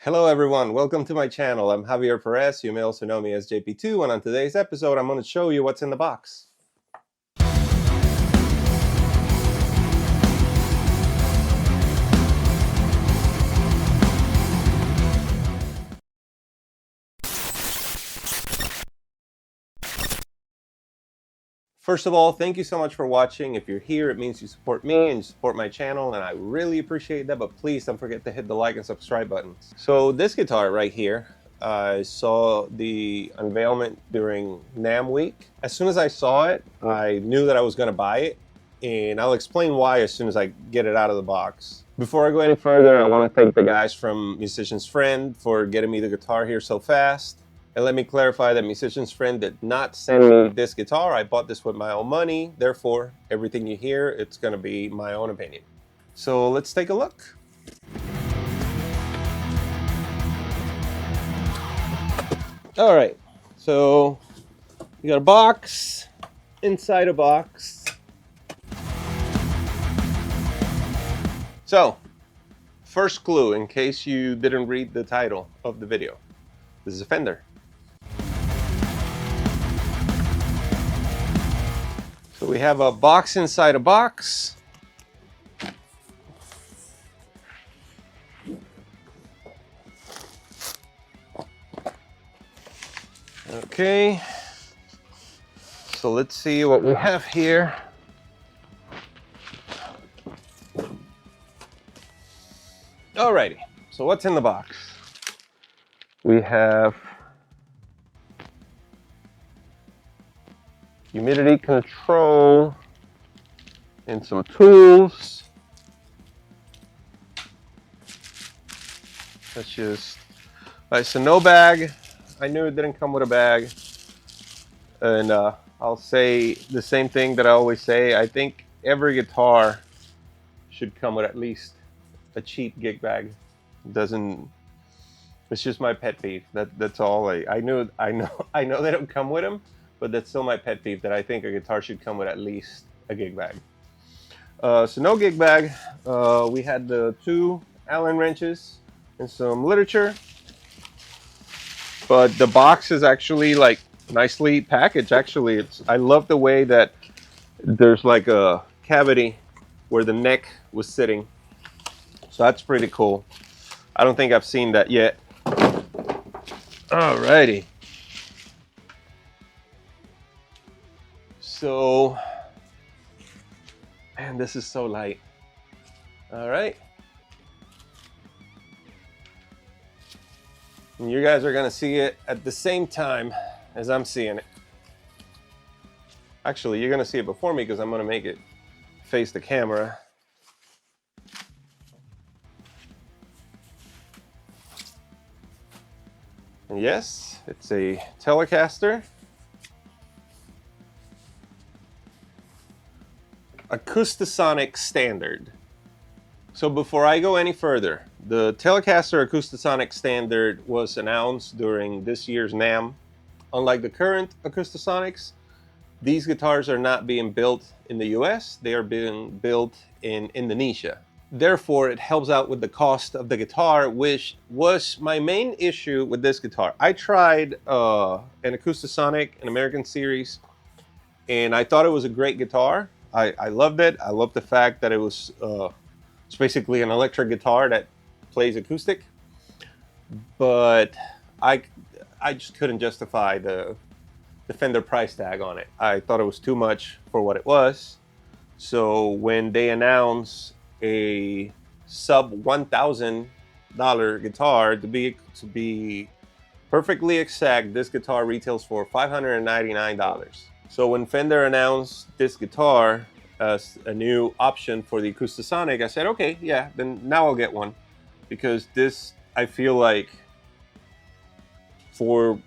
Hello everyone, welcome to my channel. I'm Javier Perez, you may also know me as JP2, and on today's episode I'm going to show you what's in the box. First of all, thank you so much for watching. If you're here, it means you support me and you support my channel, and I really appreciate that, but please don't forget to hit the like and subscribe buttons. So this guitar right here, I saw the unveilment during NAMM week. As soon as I saw it, I knew that I was going to buy it, and I'll explain why as soon as I get it out of the box. Before I go any further, I want to thank the guys from Musician's Friend for getting me the guitar here so fast. And let me clarify that Musician's Friend did not send me this guitar. I bought this with my own money. Therefore, everything you hear, it's going to be my own opinion. So let's take a look. All right, so you got a box, inside a box. So, first clue, in case you didn't read the title of the video, this is a Fender. So we have a box inside a box. Okay, so let's see what we have here. Alrighty, so what's in the box? We have humidity control and some tools. That's just, it's a no bag. I knew it didn't come with a bag. And I'll say the same thing that I always say. I think every guitar should come with at least a cheap gig bag. It's just my pet peeve. That's all. I know they don't come with them, but that's still my pet peeve, that I think a guitar should come with at least a gig bag. So no gig bag. We had the 2 Allen wrenches and some literature, but the box is actually like nicely packaged. Actually, I love the way that there's like a cavity where the neck was sitting. So that's pretty cool. I don't think I've seen that yet. Alrighty. So, man, this is so light. All right. And you guys are gonna see it at the same time as I'm seeing it. Actually, you're gonna see it before me because I'm gonna make it face the camera. And yes, it's a Telecaster Acoustasonic Standard. So before I go any further, the Telecaster Acoustasonic Standard was announced during this year's NAMM. Unlike the current Acoustasonics, these guitars are not being built in the US, they are being built in Indonesia. Therefore, it helps out with the cost of the guitar, which was my main issue with this guitar. I tried an Acoustasonic, an American series, and I thought it was a great guitar. I loved it. I loved the fact that it was it's basically an electric guitar that plays acoustic. But I just couldn't justify the Fender price tag on it. I thought it was too much for what it was. So when they announced a sub $1,000 guitar, to be perfectly exact, this guitar retails for $599. So when Fender announced this guitar as a new option for the Acoustasonic, I said, okay, yeah, then now I'll get one, because this, I feel like, for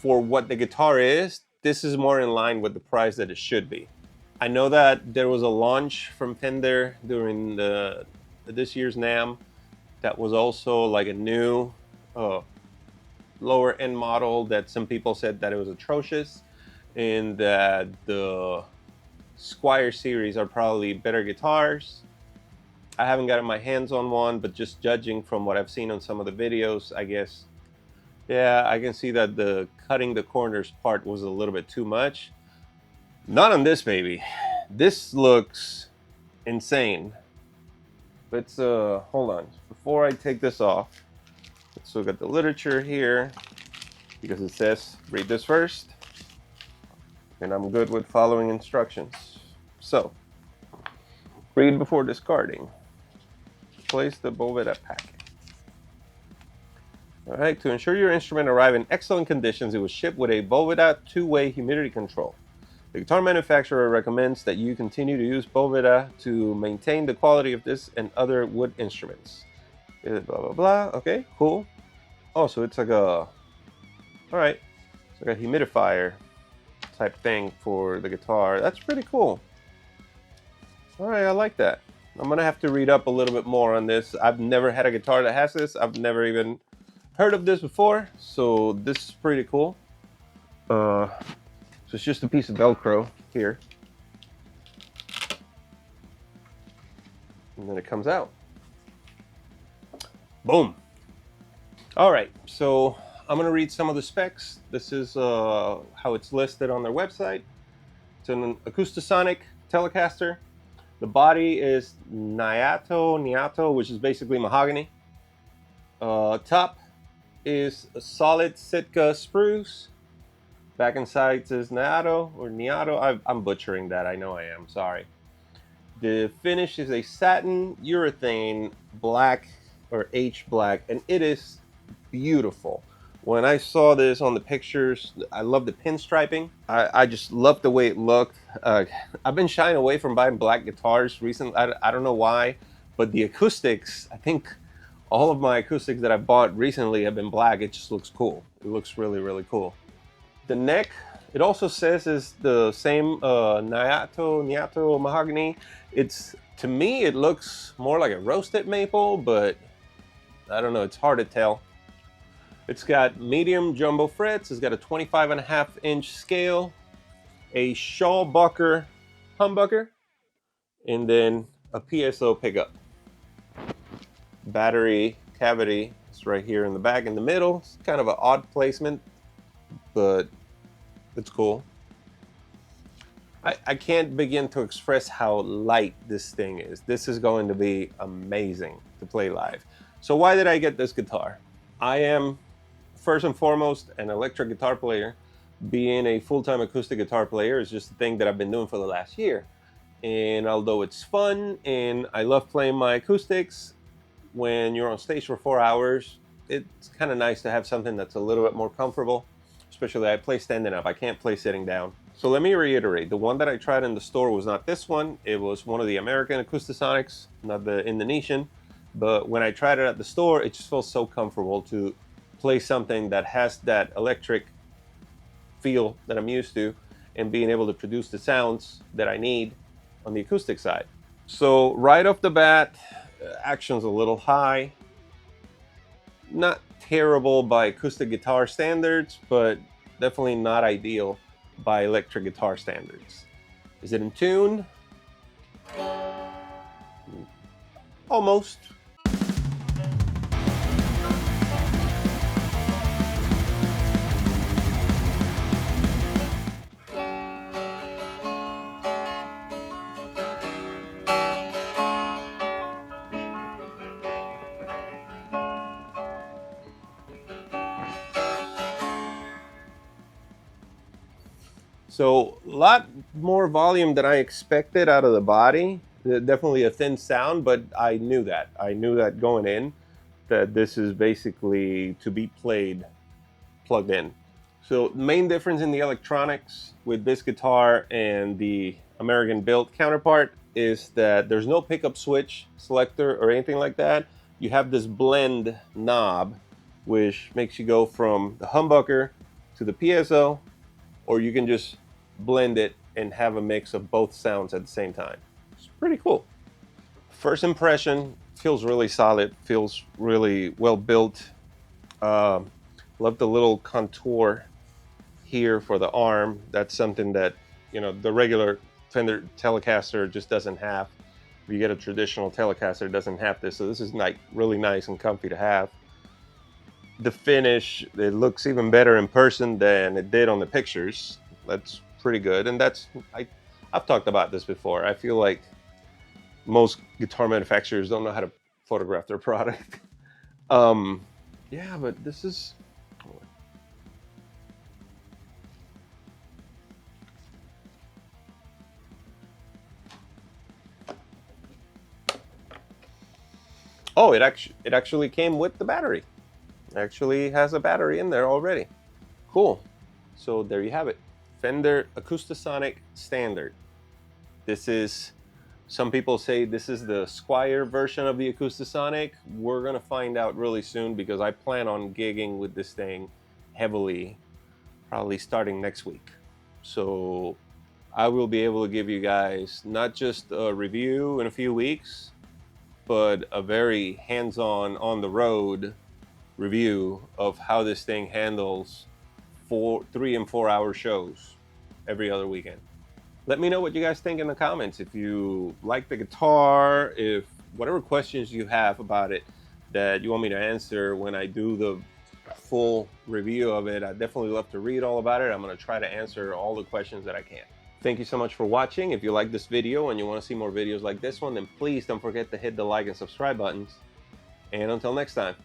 what the guitar is, this is more in line with the price that it should be. I know that there was a launch from Fender during this year's NAMM that was also like a new lower end model that some people said that it was atrocious, and that the Squire series are probably better guitars. I haven't gotten my hands on one, but just judging from what I've seen on some of the videos, I guess, yeah, I can see that the cutting the corners part was a little bit too much. Not on this baby. This looks insane. Let's hold on. Before I take this off, let's look at the literature here, because it says read this first, and I'm good with following instructions. So, read before discarding. Place the Boveda pack. All right, to ensure your instrument arrive in excellent conditions, it was shipped with a Boveda two-way humidity control. The guitar manufacturer recommends that you continue to use Boveda to maintain the quality of this and other wood instruments. Blah, blah, blah. Okay, cool. Oh, so it's like a, all right, it's like a humidifier type thing for the guitar. That's pretty cool. All right, I like that. I'm gonna have to read up a little bit more on this. I've never had a guitar that has this. I've never even heard of this before, so this is pretty cool. So it's just a piece of Velcro here, and then it comes out. Boom. All right, so I'm gonna read some of the specs. This is how it's listed on their website. It's an Acoustasonic Telecaster. The body is Niato, which is basically mahogany. Top is a solid Sitka spruce. Back and sides is Niato. I'm butchering that. I know I am. Sorry. The finish is a satin urethane black or H black, and it is beautiful. When I saw this on the pictures, I love the pinstriping. I just love the way it looked. I've been shying away from buying black guitars recently. I don't know why, but the acoustics, I think all of my acoustics that I bought recently have been black. It just looks cool. It looks really, really cool. The neck, it also says is the same Niato mahogany. To me, it looks more like a roasted maple, but I don't know, it's hard to tell. It's got medium jumbo frets. It's got a 25.5-inch scale, a Schallbacher humbucker, and then a PSO pickup. Battery cavity is right here in the back in the middle. It's kind of an odd placement, but it's cool. I can't begin to express how light this thing is. This is going to be amazing to play live. So why did I get this guitar? I am first and foremost an electric guitar player. Being a full-time acoustic guitar player is just a thing that I've been doing for the last year. And although it's fun and I love playing my acoustics, when you're on stage for 4 hours, it's kind of nice to have something that's a little bit more comfortable. Especially I play standing up. I can't play sitting down. So let me reiterate, the one that I tried in the store was not this one. It was one of the American Acoustasonics, not the Indonesian. But when I tried it at the store, it just feels so comfortable to play something that has that electric feel that I'm used to and being able to produce the sounds that I need on the acoustic side. So right off the bat, action's a little high. Not terrible by acoustic guitar standards, but definitely not ideal by electric guitar standards. Is it in tune? Almost. So a lot more volume than I expected out of the body. Definitely a thin sound, but I knew that. I knew that going in, that this is basically to be played plugged in. So the main difference in the electronics with this guitar and the American built counterpart is that there's no pickup switch selector or anything like that. You have this blend knob, which makes you go from the humbucker to the PSO, or you can just blend it and have a mix of both sounds at the same time. It's pretty cool. First impression, feels really solid, feels really well built. Love the little contour here for the arm. That's something that, you know, the regular Fender Telecaster just doesn't have. If you get a traditional Telecaster, it doesn't have this, so this is like really nice and comfy to have. The finish, it looks even better in person than it did on the pictures. That's pretty good, and I've talked about this before. I feel like most guitar manufacturers don't know how to photograph their product. Yeah, but this is... Oh, it actually came with the battery. It actually has a battery in there already. Cool. So there you have it. Fender Acoustasonic Standard. This is, some people say this is the Squire version of the Acoustasonic. We're gonna find out really soon because I plan on gigging with this thing heavily, probably starting next week. So I will be able to give you guys not just a review in a few weeks, but a very hands-on, on-the-road review of how this thing handles 3 and 4 hour shows every other weekend. Let me know what you guys think in the comments. If you like the guitar, if whatever questions you have about it that you want me to answer when I do the full review of it, I'd definitely love to read all about it. I'm going to try to answer all the questions that I can. Thank you so much for watching. If you like this video and you want to see more videos like this one, then please don't forget to hit the like and subscribe buttons. And until next time.